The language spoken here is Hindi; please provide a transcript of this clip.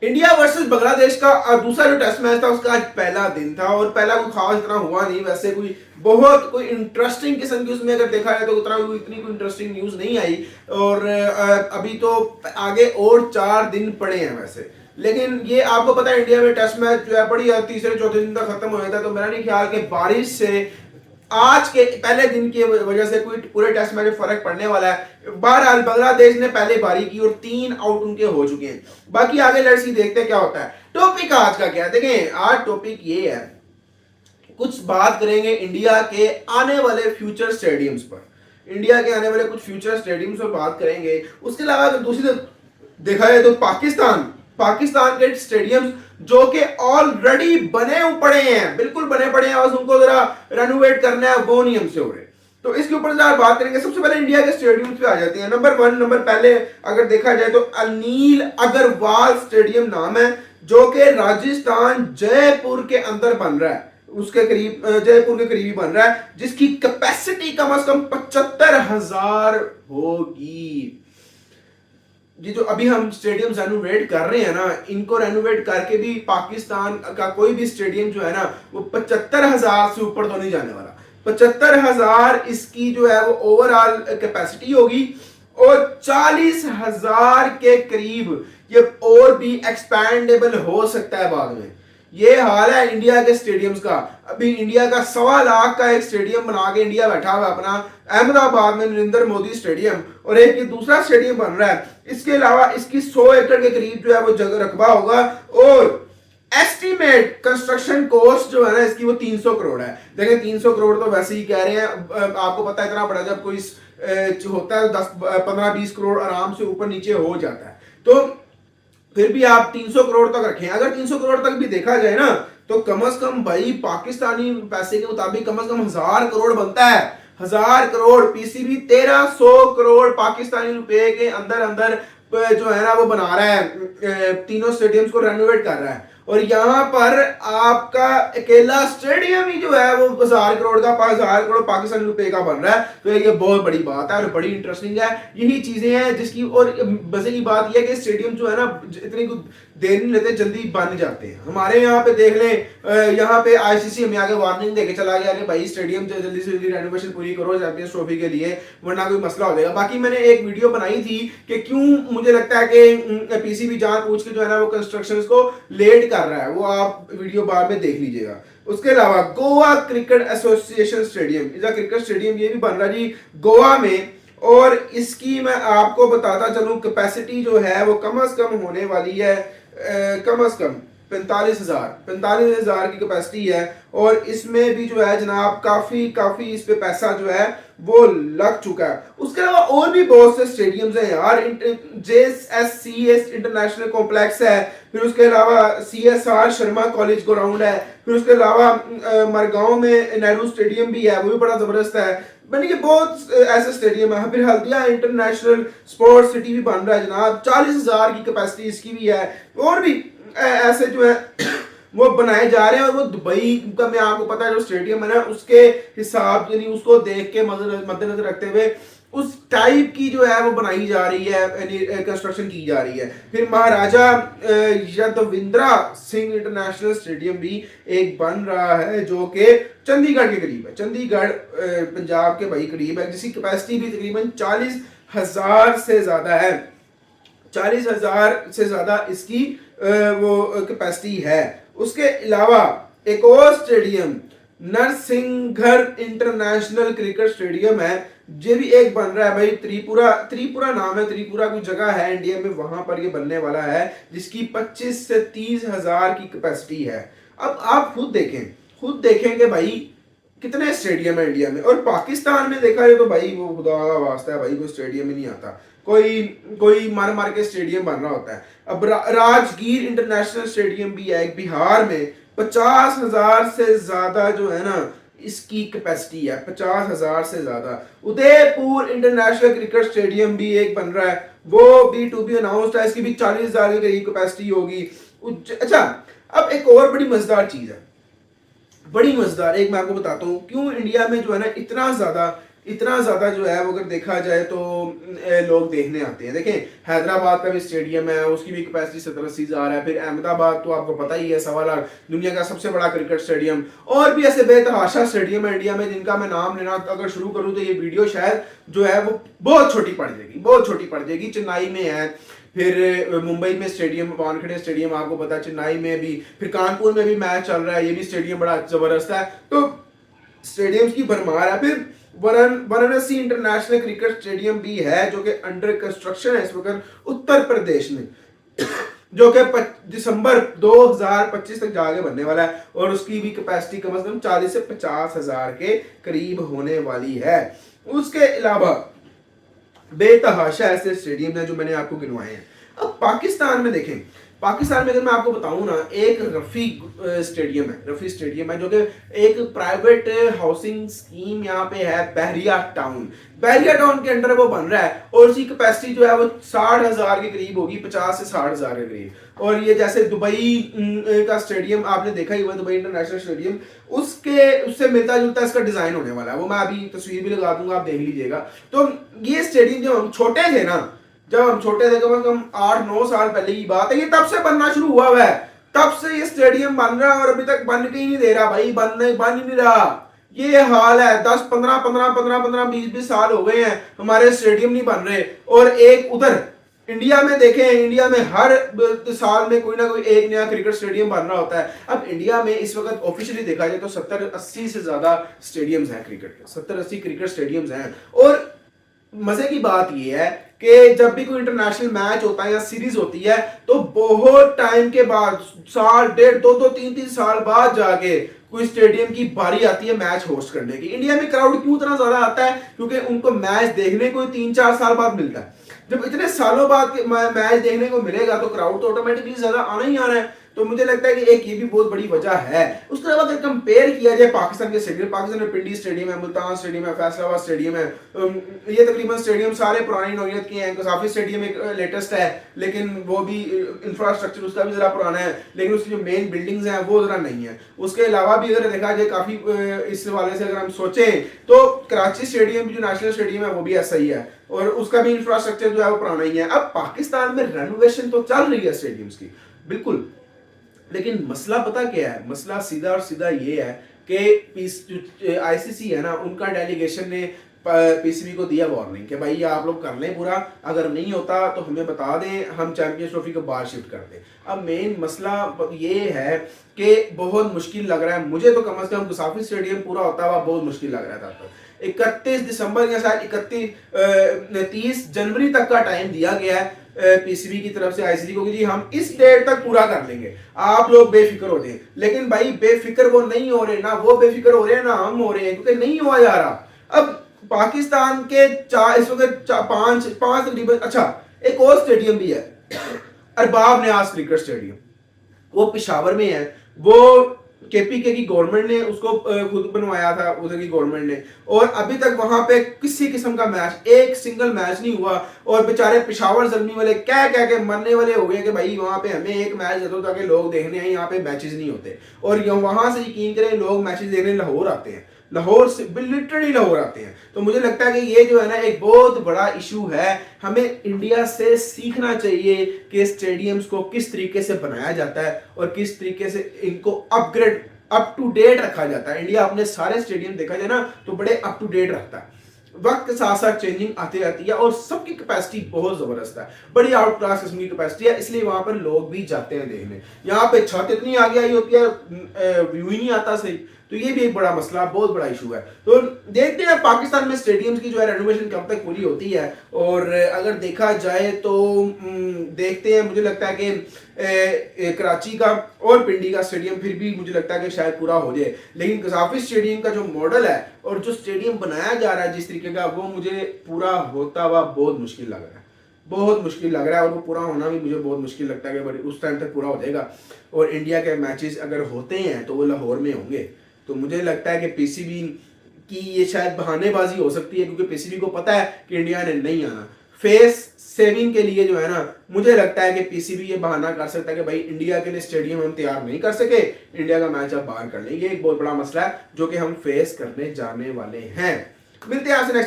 इंडिया वर्सेस बांग्लादेश का दूसरा जो टेस्ट मैच था उसका आज पहला दिन था और पहला कोई खास इतना हुआ नहीं। वैसे कोई बहुत कोई इंटरेस्टिंग किस्म की उसमें अगर देखा जाए तो उतना इतनी कोई इंटरेस्टिंग न्यूज नहीं आई। और अभी तो आगे और 4 दिन पड़े हैं वैसे। लेकिन ये आपको पता है इंडिया में टेस्ट मैच जो है बड़ी तीसरे चौथे दिन तक खत्म हो जाता है, तो मेरा नहीं ख्याल कि बारिश से आज के पहले दिन की वजह से कोई पूरे टेस्ट मैच में फर्क पड़ने वाला है। बहरहाल बांग्लादेश ने पहले बारी की और 3 आउट उनके हो चुके हैं। बाकी आगे लड़सी देखते हैं क्या होता है। टॉपिक आज का क्या है, देखें आज टॉपिक ये है, कुछ बात करेंगे इंडिया के आने वाले फ्यूचर स्टेडियम्स पर। इंडिया के आने वाले कुछ फ्यूचर स्टेडियम्स पर बात करेंगे। उसके अलावा अगर दूसरी तरफ देखा जाए तो पाकिस्तान पाकिस्तान के स्टेडियम्स जो कि ऑलरेडी बने पड़े हैं, बिल्कुल बने पड़े हैं, बस उनको जरा रेनोवेट करना है, वो नहीं हमसे हो रहे। तो इसके ऊपर जरा बात करेंगे। सबसे पहले इंडिया के स्टेडियम्स पे आ जाते हैं। नंबर पहले अगर देखा जाए तो अनिल अग्रवाल स्टेडियम नाम है, जो कि राजस्थान जयपुर के अंदर बन रहा है, उसके करीब जयपुर के करीब ही बन रहा है, जिसकी कैपेसिटी कम से कम 75,000 होगी। ये जो अभी हम स्टेडियम रेनोवेट कर रहे हैं ना, इनको रेनोवेट करके भी पाकिस्तान का कोई भी स्टेडियम जो है ना वो 75,000 से ऊपर तो नहीं जाने वाला। 75,000 इसकी जो है वो ओवरऑल कैपेसिटी होगी और 40,000 के करीब ये और भी एक्सपैंडेबल हो सकता है बाद में। ये हाल है इंडिया के स्टेडियम्स का। अभी इंडिया का 1.25 लाख का एक स्टेडियम बना के इंडिया बैठा हुआ अपना अहमदाबाद में, नरेंद्र मोदी स्टेडियम, और एक ये दूसरा स्टेडियम बन रहा है। इसके अलावा इसकी 100 एकड़ के करीब जो है वो जगह रकबा होगा और एस्टीमेट कंस्ट्रक्शन कॉस्ट जो है ना इसकी वो 300 करोड़ है। देखिए 300 करोड़ तो वैसे ही कह रहे हैं, आपको पता है इतना बड़ा जब कोई होता है 10-15-20 करोड़ आराम से ऊपर नीचे हो जाता है। तो फिर भी आप 300 करोड़ तक रखें। अगर 300 करोड़ तक भी देखा जाए ना तो कम से कम भाई पाकिस्तानी पैसे के मुताबिक कम से कम 1,000 करोड़ बनता है। 1,000 करोड़ पीसीबी 1,300 करोड़ पाकिस्तानी रुपए के अंदर अंदर जो है ना वो बना रहा है, तीनों स्टेडियम्स को रेनोवेट कर रहा है। और यहाँ पर आपका अकेला स्टेडियम ही जो है वो 1,000 करोड़ का, 5,000 करोड़ पाकिस्तानी रुपए का बन रहा है। तो ये बहुत बड़ी बात है और बड़ी इंटरेस्टिंग है। यही चीजें हैं जिसकी, और मजे की बात यह है कि स्टेडियम जो है ना इतनी देर नहीं लेते, जल्दी बन जाते हैं। हमारे यहाँ पे देख लें, यहाँ पे आईसीसी हमें आगे वार्निंग देके चला गया कि भाई स्टेडियम जल्दी से जल्दी रेनोवेशन पूरी करो चैंपियंस ट्रॉफी के लिए, वरना कोई मसला हो जाएगा। बाकी मैंने एक वीडियो बनाई थी कि क्यों मुझे लगता है कि पीसीबी जान पूछ के जो है ना वो कंस्ट्रक्शन को लेट कर रहा है, वो आप वीडियो बाद में देख लीजिएगा। उसके अलावा गोवा क्रिकेट एसोसिएशन स्टेडियम, इसका क्रिकेट स्टेडियम ये भी बन रहा है जी गोवा में, और इसकी मैं आपको बताता चलूं कैपेसिटी जो है वो कम से कम होने वाली है, कम से कम 45,000 की कैपेसिटी है। और इसमें भी जो है जनाब काफी इस पे पैसा जो है वो लग चुका है। उसके अलावा और भी बहुत से स्टेडियम्स हैं यार। JSCS इंटरनेशनल कॉम्प्लेक्स है, फिर उसके अलावा CSR शर्मा कॉलेज ग्राउंड है, फिर उसके अलावा मरगांव में नेहरू स्टेडियम भी है, वो भी बड़ा जबरदस्त है। बनी कि बहुत ऐसे स्टेडियम है। फिर हल्दिया इंटरनेशनल स्पोर्ट्स सिटी भी बन रहा है जनाब, 40,000 की कैपेसिटी इसकी भी है। और भी ऐसे जो है वो बनाए जा रहे हैं। और वो दुबई का, मैं आपको पता है जो स्टेडियम है ना उसके हिसाब, यानी उसको देख के मद्देनजर रखते हुए उस टाइप की जो है वो बनाई जा रही है, कंस्ट्रक्शन की जा रही है। फिर महाराजा यदविंद्रा सिंह इंटरनेशनल स्टेडियम भी एक बन रहा है जो कि चंडीगढ़ के करीब है। चंडीगढ़ पंजाब के भाई करीब है, जिसकी कैपेसिटी भी तकरीबन 40,000 से ज्यादा है। 40,000 से ज्यादा इसकी वो कैपेसिटी है। उसके अलावा एक और stadium Narsinghgarh international cricket stadium है, ये भी एक बन रहा है भाई। त्रिपुरा नाम है, त्रिपुरा की जगह है इंडिया में, वहां पर ये बनने वाला है, जिसकी 25 से 30,000 की कैपेसिटी है। अब आप खुद देखेंगे भाई कितने स्टेडियम है इंडिया में। और पाकिस्तान में देखा जाए तो भाई वो खुदा का वास्ता है भाई, कोई स्टेडियम ही नहीं आता। कोई मार के स्टेडियम बन रहा होता है। अब राजगीर इंटरनेशनल स्टेडियम भी है एक बिहार में, 50,000 से ज्यादा जो है ना इसकी कैपेसिटी है, 50,000 से ज्यादा। उदयपुर इंटरनेशनल क्रिकेट स्टेडियम भी एक बन रहा है, वो भी टू बी अनाउंस्ड है, इसकी भी 40,000 के करीब कैपेसिटी होगी। अच्छा, अब एक और बड़ी मजेदार चीज है, बड़ी मजेदार, एक मैं आपको बताता हूँ क्यों इंडिया में जो है ना इतना ज्यादा इतना ज़्यादा जो है वो अगर देखा जाए तो लोग देखने आते हैं। देखें, हैदराबाद का भी स्टेडियम है, उसकी भी कैपेसिटी 70-80 हज़ार है। फिर अहमदाबाद तो आपको पता ही है, 1.25 लाख, दुनिया का सबसे बड़ा क्रिकेट स्टेडियम। और भी ऐसे बेतहाशा स्टेडियम है इंडिया में जिनका मैं नाम लेना अगर शुरू करूँ तो ये वीडियो शायद जो है वो बहुत छोटी पड़ जाएगी, बहुत छोटी पड़ जाएगी। चेन्नई में है, फिर मुंबई में स्टेडियम वानखेड़े स्टेडियम आपको पता है, चेन्नई में भी, फिर कानपुर में भी मैच चल रहा है, ये भी स्टेडियम बड़ा जबरदस्त है। तो स्टेडियम्स की भरमार है। फिर वाराणसी इंटरनेशनल क्रिकेट स्टेडियम भी है जो कि अंडर कंस्ट्रक्शन है इस वक्त उत्तर प्रदेश में, जो कि दिसंबर 2025 तक जाके बनने वाला है और उसकी भी कैपेसिटी कम से कम 40 से 50 हजार के करीब होने वाली है। उसके अलावा बेतहाशा ऐसे स्टेडियम हैं जो मैंने आपको गिनवाए हैं। अब पाकिस्तान में देखें, पाकिस्तान में अगर मैं आपको बताऊं ना, एक रफ़ी स्टेडियम है, रफ़ी स्टेडियम है जो कि एक प्राइवेट हाउसिंग स्कीम यहाँ पे है, बहरिया टाउन, बहरिया टाउन के अंडर वो बन रहा है और उसकी कैपेसिटी जो है वो 60,000 के करीब होगी, 50 से 60,000 के करीब। और ये जैसे दुबई का स्टेडियम आपने देखा ही हुआ, दुबई इंटरनेशनल स्टेडियम, उससे मिलता जुलता इसका डिजाइन होने वाला है। वो मैं अभी तस्वीर भी लगा दूंगा, आप देख लीजिएगा। तो ये स्टेडियम जब हम छोटे थे ना, जब हम छोटे थे, कम से कम 8-9 साल पहले की बात है, ये तब से बनना शुरू हुआ है, तब से ये स्टेडियम बन रहा है और अभी तक बन के ही नहीं दे रहा भाई, बन ही नहीं रहा। ये हाल है, 10-15 साल हो गए हैं हमारे स्टेडियम नहीं बन रहे। और एक उधर इंडिया में देखें, इंडिया में हर साल में कोई ना कोई एक नया क्रिकेट स्टेडियम बन रहा होता है। अब इंडिया में इस वक्त ऑफिशियली देखा जाए तो 70-80 से ज्यादा स्टेडियम्स हैं क्रिकेट के, 70-80 क्रिकेट स्टेडियम्स हैं। और मजे की बात यह है कि जब भी कोई इंटरनेशनल मैच होता है या सीरीज होती है तो बहुत टाइम के बाद, साल, 1.5, 2-2, 3-3 साल बाद जाके कोई स्टेडियम की बारी आती है मैच होस्ट करने की। इंडिया में क्राउड क्यों इतना ज्यादा आता है? क्योंकि उनको मैच देखने को 3-4 साल बाद मिलता है। जब इतने सालों बाद मैच देखने को मिलेगा तो क्राउड तो ऑटोमेटिकली ज्यादा आना ही आना है। तो मुझे लगता है कि एक ये भी बहुत बड़ी वजह है। उसके अलावा अगर कंपेयर किया जाए पाकिस्तान के स्टेडियम, पाकिस्तान में पिंडी स्टेडियम है, मुल्तान स्टेडियम है, फैसलाबाद स्टेडियम है, ये तकरीबन स्टेडियम सारे पुरानी नौयत के हैं। काफी स्टेडियम एक लेटेस्ट है लेकिन वो भी इंफ्रास्ट्रक्चर उसका भी जरा पुराना है, लेकिन उसकी जो मेन बिल्डिंग्स हैं वो जरा नहीं है। उसके अलावा भी अगर देखा जाए काफी इस हवाले से अगर हम सोचें तो कराची स्टेडियम जो नेशनल स्टेडियम है वो भी ऐसा ही है और उसका भी इंफ्रास्ट्रक्चर जो है वो पुराना ही है। अब पाकिस्तान में रेनोवेशन तो चल रही है स्टेडियम्स की, बिल्कुल, लेकिन मसला पता क्या है? मसला सीधा और सीधा ये है कि आईसीसी है ना, उनका डेलीगेशन ने पीसीबी को दिया वार्निंग कि भाई आप लोग कर लें पूरा, अगर नहीं होता तो हमें बता दें, हम चैंपियंस ट्रॉफी को बाहर शिफ्ट कर दें। अब मेन मसला ये है कि बहुत मुश्किल लग रहा है मुझे तो, कम से कम गुसाफी स्टेडियम पूरा होता हुआ बहुत मुश्किल लग रहा था। तो 31 दिसंबर या शायद 30 जनवरी तक का टाइम दिया गया है पीसीबी की तरफ से आईसीसी को कि जी हम इस डेट तक पूरा कर लेंगे, आप लोग बेफिक्र हो जाए। लेकिन भाई बेफिक्र वो नहीं हो रहे, ना वो बेफिक्र हो रहे हैं ना हम हो रहे हैं, क्योंकि नहीं हुआ जा रहा। अब पाकिस्तान के इस वक्त पांच तकरीबन, अच्छा एक और स्टेडियम भी है अरबाब न्याज क्रिकेट स्टेडियम, वो पिशावर में है। वो केपीके की गवर्नमेंट ने उसको खुद बनवाया था, उधर की गवर्नमेंट ने, और अभी तक वहां पे किसी किस्म का मैच, एक सिंगल मैच नहीं हुआ। और बेचारे पिशावर जलमी वाले कह के मरने वाले हो गए कि भाई वहां पे हमें एक मैच दे दो ताकि लोग देखने आए, यहाँ पे मैचेस नहीं होते। और वहां से यकीन करें लोग मैचेस देखने लाहौर आते हैं, लाहौर से लिटरली लाहौर आते हैं। तो मुझे लगता है कि ये जो है ना एक बहुत बड़ा इशू है। हमें इंडिया से सीखना चाहिए कि स्टेडियम्स को किस तरीके से बनाया जाता है और किस तरीके से इनको अपग्रेड, अप टू डेट रखा जाता है। इंडिया अपने सारे स्टेडियम देखा जाए ना तो बड़े अप टू डेट रखता है, वक्त के साथ साथ चेंजिंग आती रहती है और सबकी कैपेसिटी बहुत जबरदस्त है, बड़ी आउट क्लास किस्म की कैपेसिटी है, इसलिए वहां पर लोग भी जाते हैं देखने। यहाँ पे छत इतनी आगे आई होती है, व्यू ही नहीं आता सही। तो ये भी एक बड़ा मसला, बहुत बड़ा इशू है। तो देखते हैं पाकिस्तान में स्टेडियम्स की जो है रेनोवेशन कब तक पूरी होती है। और अगर देखा जाए तो देखते हैं, मुझे लगता है कि कराची का और पिंडी का स्टेडियम फिर भी मुझे लगता है कि शायद पूरा हो जाए, लेकिन गजाफी स्टेडियम का जो मॉडल है और जो स्टेडियम बनाया जा रहा है जिस तरीके का, वो मुझे पूरा होता हुआ बहुत मुश्किल लग रहा है, बहुत मुश्किल लग रहा है। और वो पूरा होना भी मुझे बहुत मुश्किल लगता है कि उस टाइम तक पूरा हो जाएगा। और इंडिया के मैचेस अगर होते हैं तो वो लाहौर में होंगे। तो मुझे लगता है कि पीसीबी की ये शायद बहानेबाजी हो सकती है, क्योंकि पीसीबी को पता है कि इंडिया ने नहीं आना। फेस सेविंग के लिए जो है ना, मुझे लगता है कि पीसीबी ये बहाना कर सकता है कि भाई इंडिया के लिए स्टेडियम हम तैयार नहीं कर सके, इंडिया का मैच अब बाहर कर लेंगे। एक बहुत बड़ा मसला है जो कि हम फेस करने जाने वाले हैं। मिलते हैं आपसे नेक्स्ट